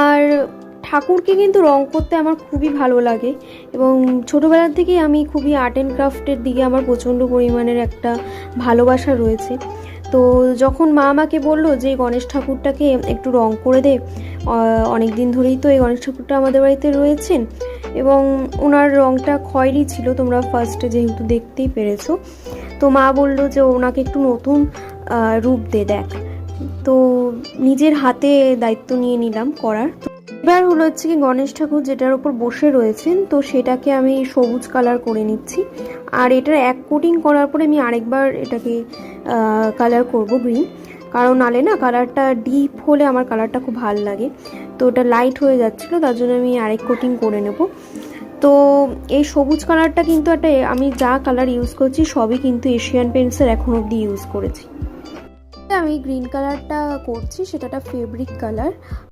আর ঠাকুরকে কিন্তু রং করতে আমার খুবই ভালো লাগে এবং ছোটোবেলার থেকেই আমি খুবই আর্ট অ্যান্ড ক্রাফটের দিকে আমার প্রচণ্ড পরিমাণের একটা ভালোবাসা রয়েছে। তো যখন মা আমাকে বললো যে গণেশ ঠাকুরটাকে একটু রং করে দে, অনেক দিন ধরেই তো এই গণেশ ঠাকুরটা আমাদের বাড়িতে রয়েছেন এবং ওনার রংটা খয়েরি ছিল, তোমরা ফার্স্টে যেহেতু দেখতেই পেরেছো। তো মা বললো যে ওনাকে একটু নতুন রূপ দে দেখ। তো নিজের হাতে দায়িত্ব নিয়ে নিলাম করার। এবার হলো হচ্ছে কি গণেশ ঠাকুর যেটার উপর বসে রয়েছেন, তো সেটাকে আমি সবুজ কালার করে নিচ্ছি। আর এটার এক কোটিং করার পরে আমি আরেকবার এটাকে কালার করব গ্রিন, কারণ নালে না কালারটা ডিপ হলে আমার কালারটা খুব ভালো লাগে। তো ওটা লাইট হয়ে যাচ্ছিলো, তার জন্য আমি আরেক কোটিং করে নেব। তো এই সবুজ কালারটা কিন্তু একটা, আমি যা কালার ইউজ করছি সবই কিন্তু এশিয়ান পেইন্টসের এখন অবধি ইউজ করেছি। আমি গ্রিন কালারটা করছি, সেটা একটা ফেব্রিক কালার।